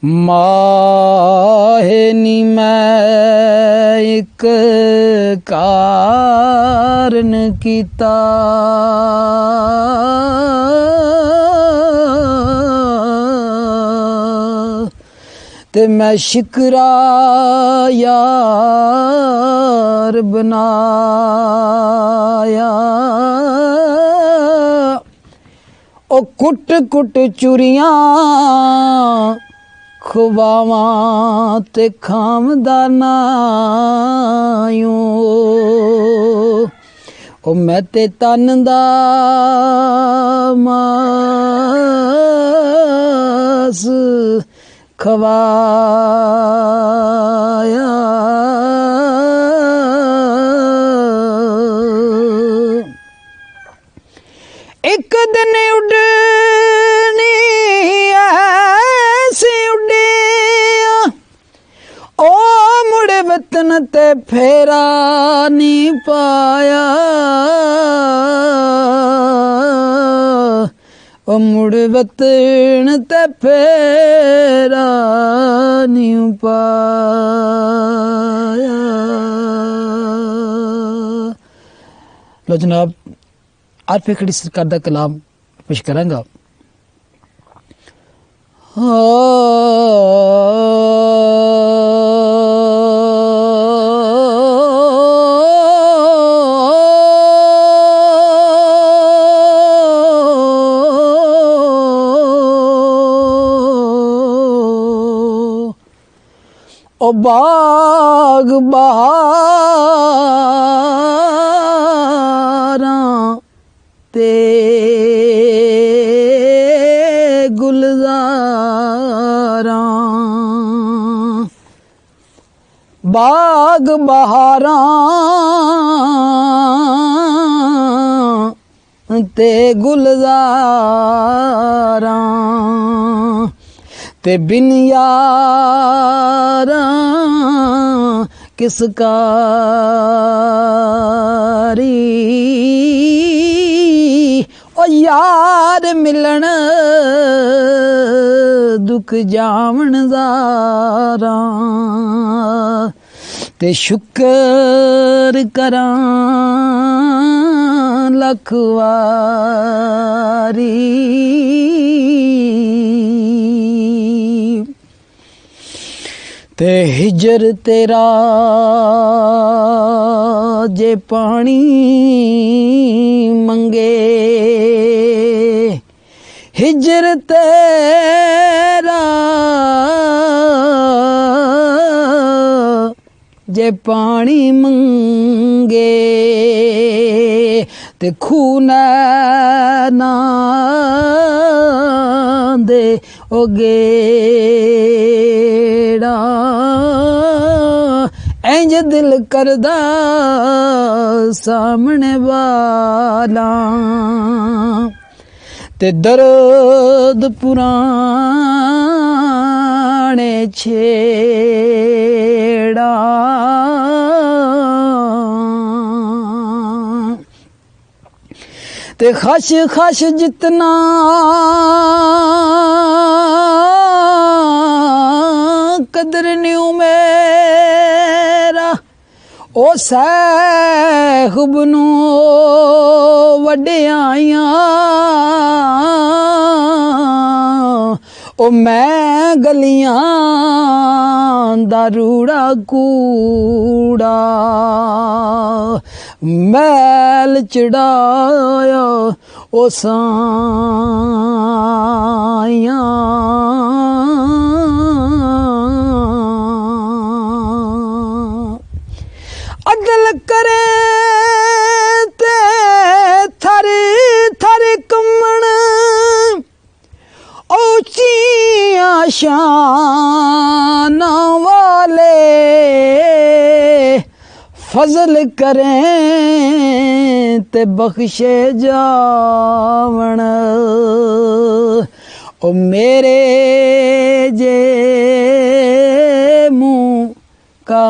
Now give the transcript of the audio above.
ਮਾਹੇ ਨੀ ਮੈਂ ਇੱਕ ਕਾਰਨ ਕੀਤਾ, ਤੇ ਮੈਂ ਸ਼ਿਕਰਾ ਯਾਰ ਬਣਾਇਆ। ਉਹ ਕੁੱਟ ਕੁੱਟ ਚੁਰੀਆਂ ਖਵਾਵਾਂ ਤੇ ਖਾਮਦਾ ਨਾ ਉਹ ਮੈਂ ਤੇ ਤਨ ਦਾ ਮਾਸ ਖਵਾਇਆ। ਇੱਕ ਦਿਨ ਉੱਡਣੀ ਐਸੀ ਉੱਡਿਆ, ਉਹ ਮੁੜ ਵਤਨ ਤੇ ਫੇਰਾ ਨਹੀਂ ਪਾਇਆ। ਉਹ ਮੁੜ ਵਤਨ ਤੇ ਫੇਰਾ ਨਹੀਂ ਪਾਇਆ। ਲੋ ਜਨਾਬ, ਆਪ ਇਕੜੀ ਸਰਕਾਰ ਦਾ ਕਲਾਮ ਪੇਸ਼ ਕਰਾਂਗਾ। ओ बाग बहारां ते गुलजारां, बाग बहारां ते गुलजारां, ते बिन यारां किस कारी। ओ यार मिलन दुख जावन ज़ारां, ते शुक्र करां लख वारी। ते हिजर तेरा जे पानी मंगे, हिजर तेरा जे पानी मंगे, ते खून ना दे ओ गेड़ा, इंज दिल करदा सामने वाला, ते दर्द पुराने छेड़ा। ते खश खश जितना कदर न्यू मेरा, ओ साहिब नू वड्याइयां, ओ मैं गलियां दा रूड़ा कूड़ा, मैल चढ़ाया ओ साइयां। अदल करे ते थारे थारे कमण, ऊंचियां शान वाले फजल करें ते बख्शे जावण। ओ मेरे जे मुँह का